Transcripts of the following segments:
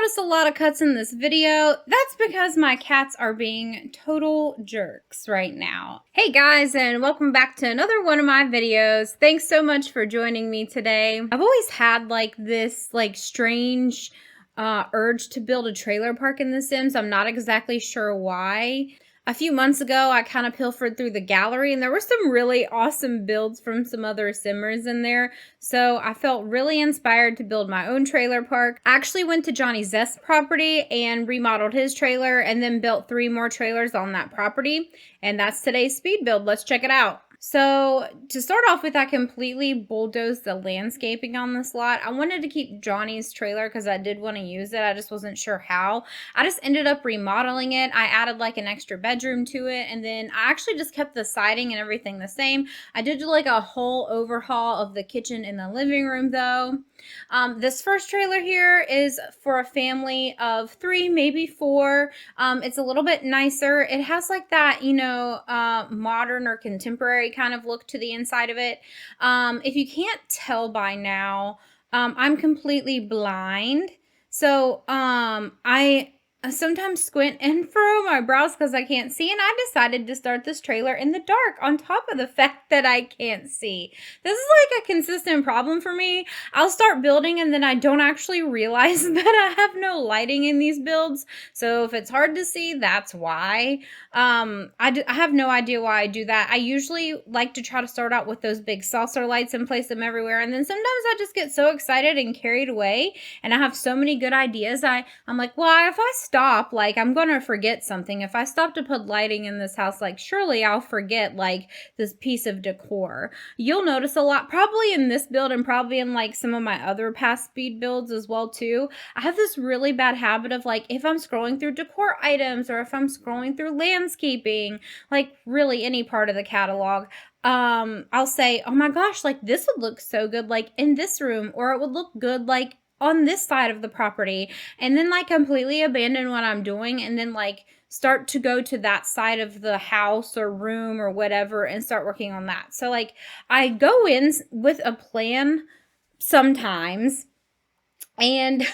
notice a lot of cuts in this video, that's because my cats are being total jerks right now. Hey guys, and welcome back to another one of my videos. Thanks so much for joining me today. I've always had this strange urge to build a trailer park in The Sims. I'm not exactly sure why. A few months ago, I kind of pilfered through the gallery, and there were some really awesome builds from some other Simmers in there. So I felt really inspired to build my own trailer park. I actually went to Johnny Zest's property and remodeled his trailer, and then built 3 more trailers on that property. And that's today's speed build. Let's check it out. So to start off with, I completely bulldozed the landscaping on this lot. I wanted to keep Johnny's trailer because I did want to use it. I just wasn't sure how. I just ended up remodeling it. I added an extra bedroom to it, and then I actually just kept the siding and everything the same. I did do a whole overhaul of the kitchen and the living room though. This first trailer here is for a family of 3, maybe 4. It's a little bit nicer. It has that, modern or contemporary kind of look to the inside of it. If you can't tell by now, I'm completely blind. So I sometimes squint and furrow my brows because I can't see, and I decided to start this trailer in the dark on top of the fact that I can't see. This is a consistent problem for me. I'll start building and then I don't actually realize that I have no lighting in these builds. So if it's hard to see, that's why. I have no idea why I do that. I usually like to try to start out with those big saucer lights and place them everywhere, and then sometimes I just get so excited and carried away, and I have so many good ideas. I'm like, well, if I stop, I'm gonna forget something. If I stop to put lighting in this house, surely I'll forget this piece of decor. You'll notice a lot probably in this build, and probably in some of my other past speed builds as well too. I have this really bad habit of if I'm scrolling through decor items, or if I'm scrolling through landscaping, really any part of the catalog, I'll say, oh my gosh, this would look so good in this room, or it would look good on this side of the property, and then completely abandon what I'm doing, and then start to go to that side of the house or room or whatever and start working on that. So I go in with a plan sometimes, and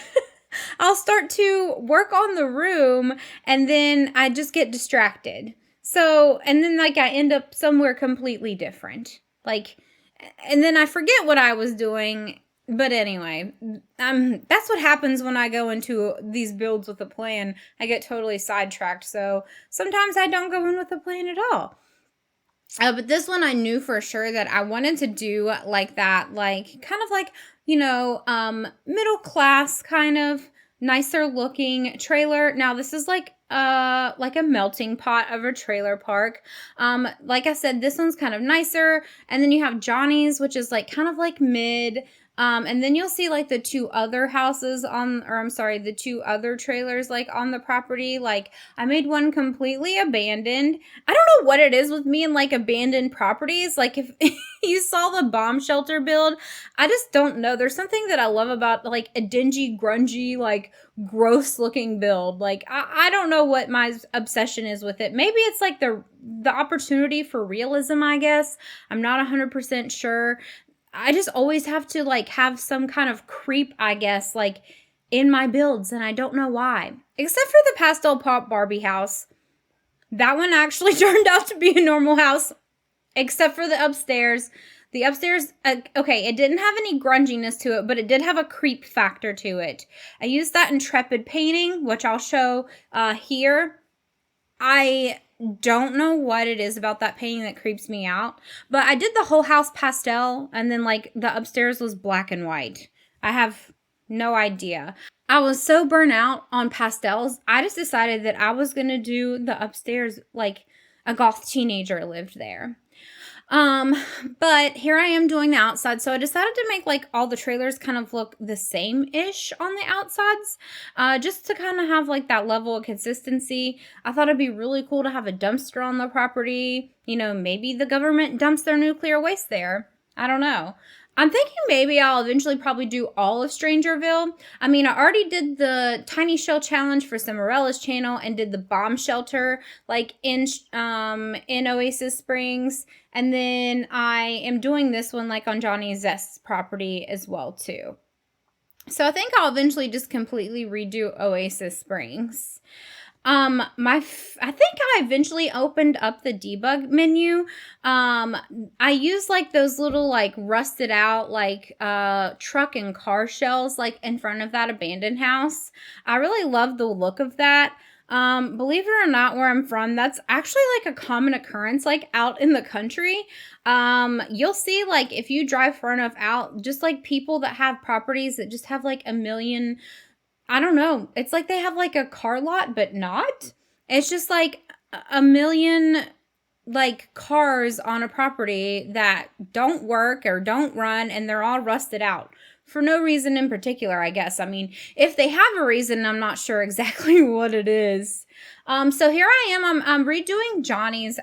I'll start to work on the room, and then I just get distracted. So, and then I end up somewhere completely different. And then I forget what I was doing. But anyway, that's what happens when I go into these builds with a plan. I get totally sidetracked. So sometimes I don't go in with a plan at all. But this one I knew for sure that I wanted to do that, kind of middle class kind of nicer looking trailer. Now this is like a melting pot of a trailer park. Like I said, this one's kind of nicer, and then you have Johnny's, which is kind of mid. And then you'll see the 2 other houses the 2 other trailers on the property. I made one completely abandoned. I don't know what it is with me and abandoned properties. If you saw the bomb shelter build, I just don't know. There's something that I love about a dingy, grungy, gross looking build. I don't know what my obsession is with it. Maybe it's the opportunity for realism, I guess. I'm not 100% sure. I just always have to have some kind of creep, I guess, in my builds, and I don't know why. Except for the pastel pop Barbie house. That one actually turned out to be a normal house, except for the upstairs. The upstairs, okay, it didn't have any grunginess to it, but it did have a creep factor to it. I used that intrepid painting, which I'll show here. I don't know what it is about that painting that creeps me out, but I did the whole house pastel, and then the upstairs was black and white. I have no idea. I was so burnt out on pastels, I just decided that I was gonna do the upstairs a goth teenager lived there. But here I am doing the outside. So I decided to make all the trailers kind of look the same-ish on the outsides, just to kind of have that level of consistency. I thought it'd be really cool to have a dumpster on the property. Maybe the government dumps their nuclear waste there. I don't know. I'm thinking maybe I'll eventually probably do all of Strangerville. I mean, I already did the Tiny Shell Challenge for Cimmerella's channel and did the bomb shelter in Oasis Springs. And then I am doing this one on Johnny Zest's property as well too. So I think I'll eventually just completely redo Oasis Springs. I think I eventually opened up the debug menu. I use like those little like rusted out like truck and car shells like in front of that abandoned house. I really love the look of that. Believe it or not, where I'm from, that's actually like a common occurrence, like out in the country. You'll see like if you drive far enough out, just like people that have properties that just have like a million, I don't know. It's like they have like a car lot, but not. It's just like a million like cars on a property that don't work or don't run, and they're all rusted out for no reason in particular, I guess. I mean, if they have a reason, I'm not sure exactly what it is. So here I am. I'm redoing Johnny's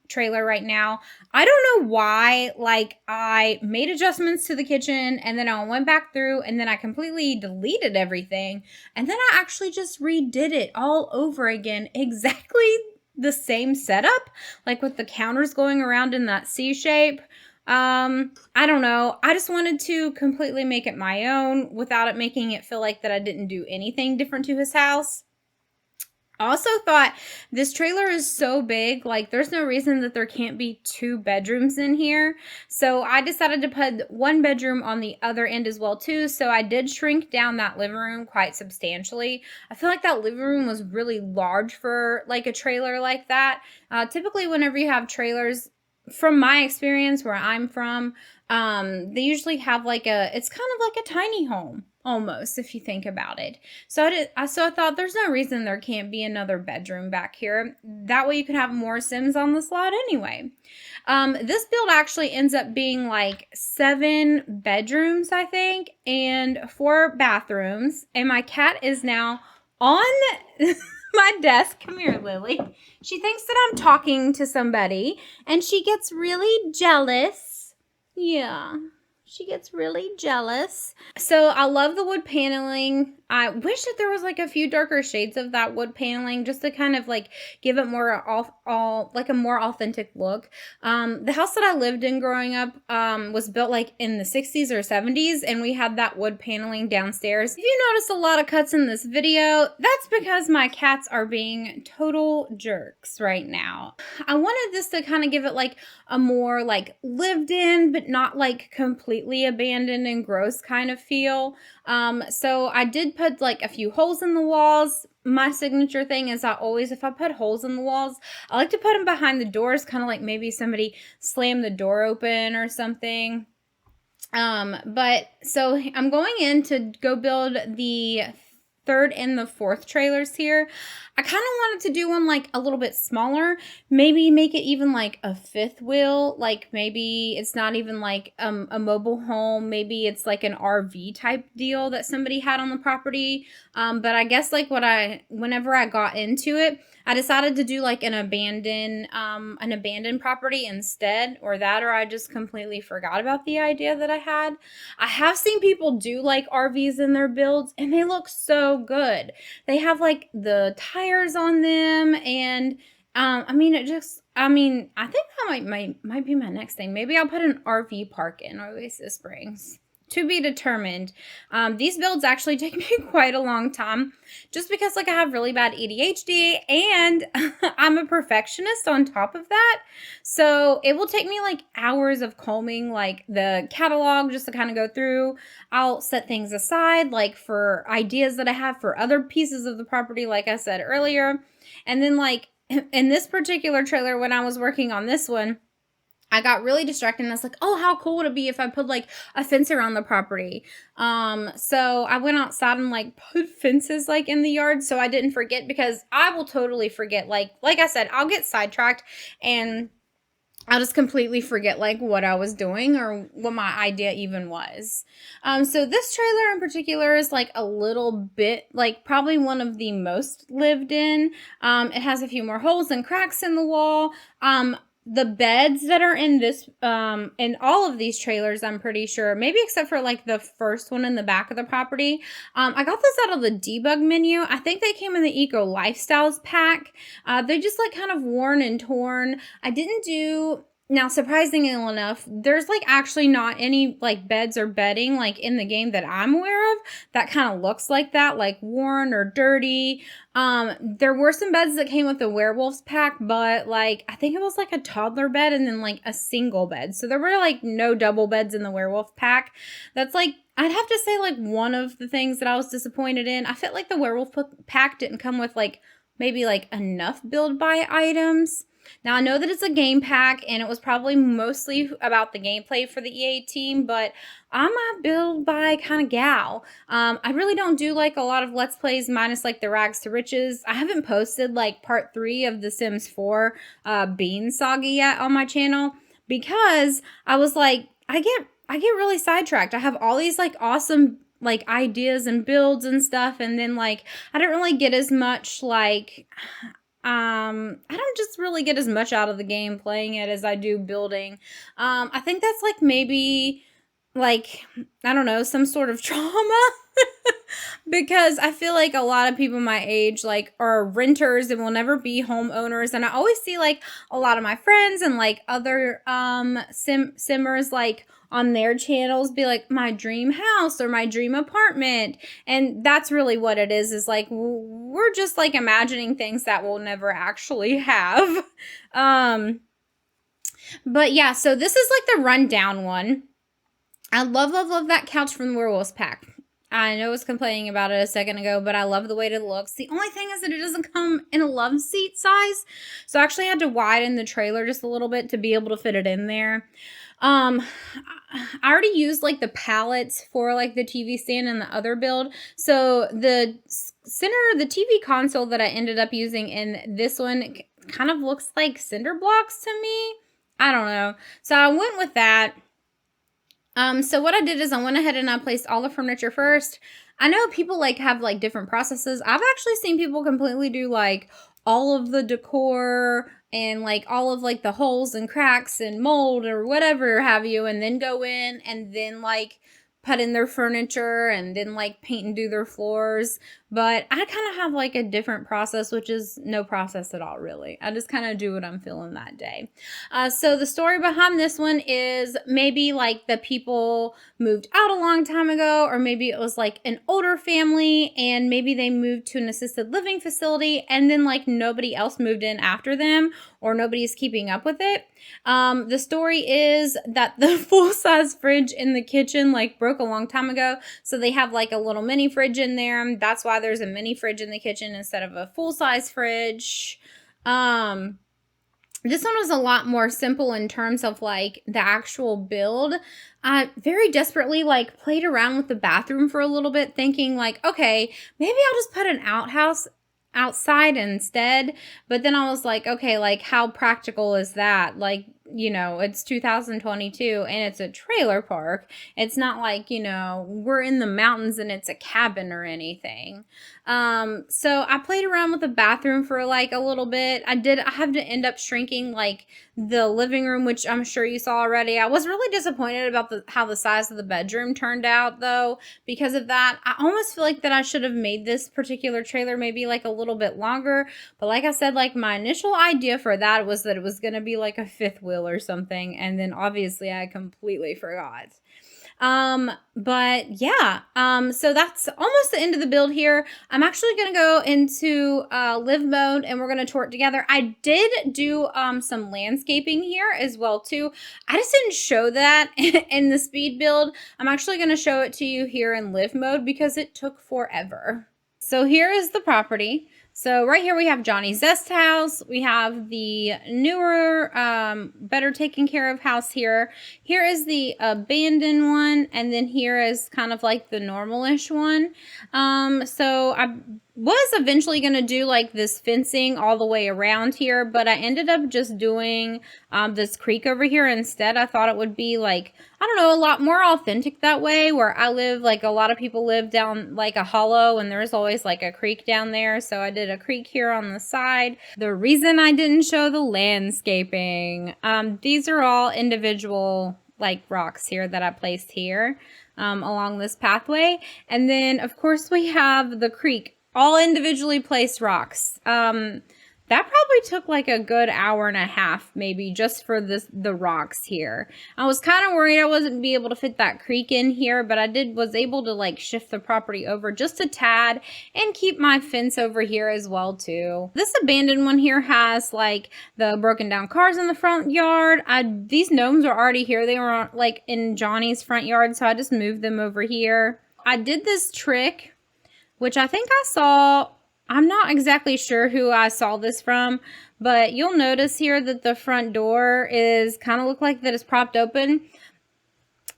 trailer right now. I don't know why. Like, I made adjustments to the kitchen, and then I went back through, and then I completely deleted everything, and then I actually just redid it all over again, exactly the same setup, like with the counters going around in that C shape. I don't know. I just wanted to completely make it my own without it making it feel like that I didn't do anything different to his house. I also thought this trailer is so big, like there's no reason that there can't be 2 bedrooms in here. So I decided to put 1 bedroom on the other end as well too. So I did shrink down that living room quite substantially. I feel like that living room was really large for like a trailer like that. Typically whenever you have trailers, from my experience where I'm from, they usually have like it's kind of like a tiny home almost, if you think about it. So I thought there's no reason there can't be another bedroom back here. That way you can have more Sims on the slot anyway. This build actually ends up being like 7 bedrooms, I think, and 4 bathrooms. And my cat is now on my desk. Come here, Lily. She thinks that I'm talking to somebody, and she gets really jealous. Yeah. She gets really jealous. So I love the wood paneling. I wish that there was like a few darker shades of that wood paneling just to kind of like give it more like a more authentic look. The house that I lived in growing up was built like in the 60s or 70s, and we had that wood paneling downstairs. If you notice a lot of cuts in this video, that's because my cats are being total jerks right now. I wanted this to kind of give it like a more like lived in, but not like completely abandoned and gross kind of feel. So I did put like a few holes in the walls. My signature thing is if I put holes in the walls, I like to put them behind the doors, kind of like maybe somebody slammed the door open or something. But so I'm going in to go build the 3rd and the 4th trailers here. I kind of wanted to do one like a little bit smaller, maybe make it even like a 5th wheel, like maybe it's not even like a mobile home, maybe it's like an RV type deal that somebody had on the property. But I guess like whenever I got into it, I decided to do like an abandoned property instead, or I just completely forgot about the idea that I had. I have seen people do like RVs in their builds, and they look so good. They have like the tires on them, and I think that might be my next thing. Maybe I'll put an RV park in Oasis Springs. To be determined. These builds actually take me quite a long time, just because like I have really bad ADHD and I'm a perfectionist on top of that. So it will take me like hours of combing like the catalog just to kind of go through. I'll set things aside like for ideas that I have for other pieces of the property, like I said earlier. And then like in this particular trailer, when I was working on this one, I got really distracted, and I was like, oh, how cool would it be if I put like a fence around the property? So I went outside and like put fences like in the yard so I didn't forget, because I will totally forget. Like I said, I'll get sidetracked and I'll just completely forget like what I was doing or what my idea even was. So this trailer in particular is like a little bit, like probably one of the most lived in. It has a few more holes and cracks in the wall. The beds that are in this, in all of these trailers, I'm pretty sure, maybe except for like the first one in the back of the property. I got this out of the debug menu. I think they came in the Eco Lifestyles pack. They're just like kind of worn and torn. I didn't do Now, surprisingly enough, there's like actually not any like beds or bedding like in the game that I'm aware of that kind of looks like that, like worn or dirty. There were some beds that came with the werewolves pack, but like I think it was like a toddler bed and then like a single bed. So there were like no double beds in the werewolf pack. That's like I'd have to say like one of the things that I was disappointed in. I felt like the werewolf pack didn't come with like maybe like enough build buy items. Now, I know that it's a game pack, and it was probably mostly about the gameplay for the EA team, but I'm a build by kind of gal. I really don't do like a lot of Let's Plays minus like the Rags to Riches. I haven't posted like part 3 of The Sims 4 Bean Saga yet on my channel because I was like, I get really sidetracked. I have all these like awesome like ideas and builds and stuff, and then like I don't really get as much like I don't just really get as much out of the game playing it as I do building. I think that's like maybe like I don't know, some sort of trauma because I feel like a lot of people my age like are renters and will never be homeowners, and I always see like a lot of my friends and like other simmers like on their channels be like my dream house or my dream apartment, and that's really what it is like we're just like imagining things that we'll never actually have. But yeah, so this is like the rundown one. I love that couch from the werewolves pack. I know I was complaining about it a second ago, but I love the way it looks. The only thing is that it doesn't come in a love seat size, so I actually had to widen the trailer just a little bit to be able to fit it in there. I already used like the pallets for like the TV stand and the other build. So the TV console that I ended up using in this one kind of looks like cinder blocks to me. I don't know. So I went with that. So what I did is I went ahead and I placed all the furniture first. I know people like have like different processes. I've actually seen people completely do like all of the decor and like all of like the holes and cracks and mold or whatever have you, and then go in and then like put in their furniture and then like paint and do their floors. But I kind of have like a different process, which is no process at all, really. I just kind of do what I'm feeling that day. So the story behind this one is maybe like the people moved out a long time ago, or maybe it was like an older family and maybe they moved to an assisted living facility and then like nobody else moved in after them, or nobody's keeping up with it. The story is that the full-size fridge in the kitchen like broke a long time ago, so they have like a little mini fridge in there. That's why there's a mini fridge in the kitchen instead of a full-size fridge. This one was a lot more simple in terms of like the actual build. I very desperately like played around with the bathroom for a little bit, thinking like, okay, maybe I'll just put an outhouse outside instead. But then I was like, okay, like how practical is that? Like, you know, it's 2022 and it's a trailer park. It's not like, you know, we're in the mountains and it's a cabin or anything. So I played around with the bathroom for like a little bit. I have to end up shrinking like the living room, which I'm sure you saw already. I was really disappointed about how the size of the bedroom turned out though. Because of that, I almost feel like that I should have made this particular trailer maybe like a little bit longer. But like I said, like my initial idea for that was that it was going to be like a fifth wheel or something. And then obviously I completely forgot. But yeah, so that's almost the end of the build here. I'm actually going to go into, live mode and we're going to tour it together. I did do, some landscaping here as well too. I just didn't show that in the speed build. I'm actually going to show it to you here in live mode because it took forever. So here is the property. So right here we have Johnny Zest house. We have the newer, better taken care of house here. Here is the abandoned one, and then here is kind of like the normal-ish one. So I was eventually going to do like this fencing all the way around here, but I ended up just doing this creek over here instead. I thought it would be like, I don't know, a lot more authentic that way. Where I live, like a lot of people live down like a hollow and there's always like a creek down there. So I did a creek here on the side. The reason I didn't show the landscaping, these are all individual like rocks here that I placed here along this pathway. And then of course we have the creek, all individually placed rocks. That probably took like a good hour and a half, maybe, just for the rocks here. I was kind of worried I wasn't be able to fit that creek in here, but I was able to like shift the property over just a tad and keep my fence over here as well too. This abandoned one here has like the broken down cars in the front yard. These gnomes are already here. They were like in Johnny's front yard, so I just moved them over here. I did this trick, which I think I saw. I'm not exactly sure who I saw this from, but you'll notice here that the front door is kind of look like that it's propped open.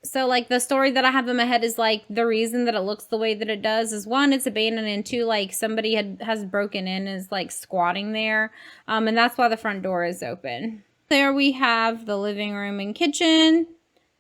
So like the story that I have in my head is like the reason that it looks the way that it does is one, it's abandoned, and two, like somebody has broken in and is like squatting there. And that's why the front door is open. There we have the living room and kitchen.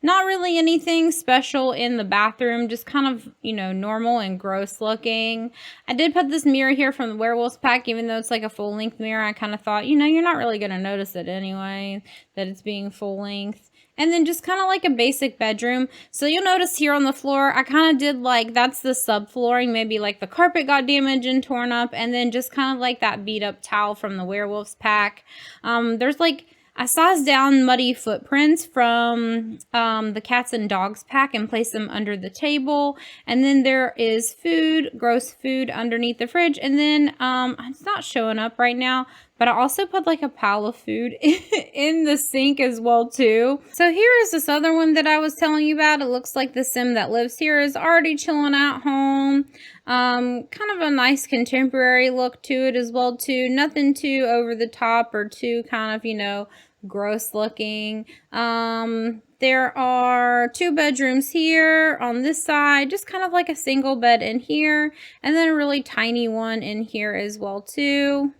Not really anything special in the bathroom, just kind of, you know, normal and gross looking. I did put this mirror here from the Werewolves pack, even though it's like a full-length mirror. I kind of thought, you know, you're not really going to notice it anyway, that it's being full-length. And then just kind of like a basic bedroom. So you'll notice here on the floor, I kind of did like, that's the subflooring. Maybe like the carpet got damaged and torn up. And then just kind of like that beat up towel from the Werewolves pack. There's like, I sized down muddy footprints from the cats and dogs pack and placed them under the table. And then there is food, gross food underneath the fridge. And then it's not showing up right now, but I also put like a pile of food in the sink as well too. So here is this other one that I was telling you about. It looks like the sim that lives here is already chilling at home. Kind of a nice contemporary look to it as well too. Nothing too over the top or too kind of, you know, gross looking. There are 2 bedrooms here on this side, just kind of like a single bed in here, and then a really tiny one in here as well too.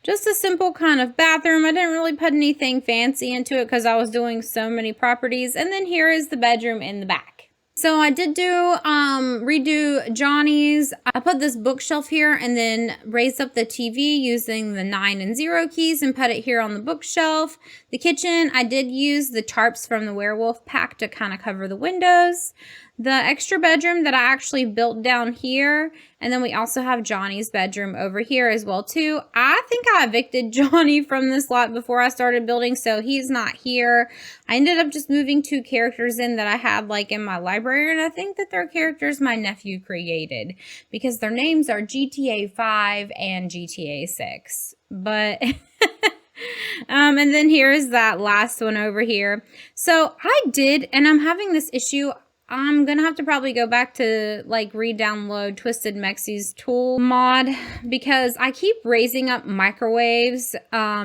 Just a simple kind of bathroom. I didn't really put anything fancy into it because I was doing so many properties. And then here is the bedroom in the back. So I did do redo Johnny's. I put this bookshelf here and then raised up the TV using the 9 and 0 keys and put it here on the bookshelf. The kitchen, I did use the tarps from the Werewolf pack to kind of cover the windows. The extra bedroom that I actually built down here, and then we also have Johnny's bedroom over here as well too. I think I evicted Johnny from this lot before I started building, so he's not here. I ended up just moving 2 characters in that I had like in my library, and I think that they're characters my nephew created because their names are GTA 5 and GTA 6. But and then here's that last one over here. So I did, and I'm having this issue. I'm going to have to probably go back to like re-download Twisted Mexie's tool mod because I keep raising up microwaves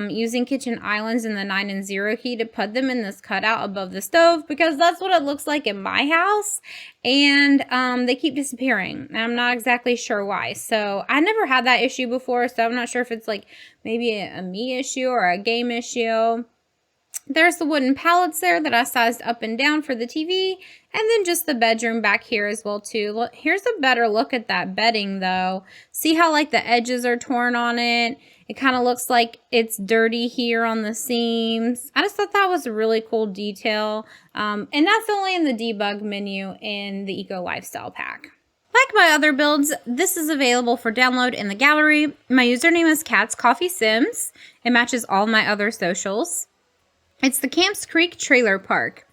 using kitchen islands in the 9 and 0 key to put them in this cutout above the stove because that's what it looks like in my house. And they keep disappearing. And I'm not exactly sure why. So I never had that issue before. So I'm not sure if it's like maybe a me issue or a game issue. There's the wooden pallets there that I sized up and down for the TV. And then just the bedroom back here as well too. Look, here's a better look at that bedding though. See how like the edges are torn on it? It kind of looks like it's dirty here on the seams. I just thought that was a really cool detail. And that's only in the debug menu in the Eco Lifestyle pack. Like my other builds, this is available for download in the gallery. My username is Cats Coffee Sims. It matches all my other socials. It's the Camps Creek Trailer Park.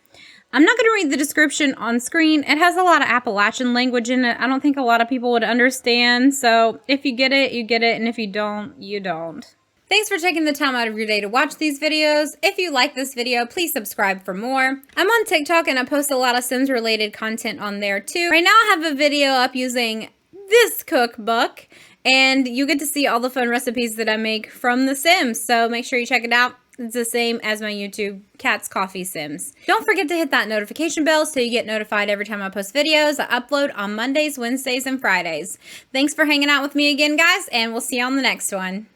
I'm not going to read the description on screen. It has a lot of Appalachian language in it. I don't think a lot of people would understand. So if you get it, you get it. And if you don't, you don't. Thanks for taking the time out of your day to watch these videos. If you like this video, please subscribe for more. I'm on TikTok and I post a lot of Sims related content on there too. Right now I have a video up using this cookbook and you get to see all the fun recipes that I make from The Sims. So make sure you check it out. It's the same as my YouTube, Cats Coffee Sims. Don't forget to hit that notification bell so you get notified every time I post videos. I upload on Mondays, Wednesdays, and Fridays. Thanks for hanging out with me again, guys, and we'll see you on the next one.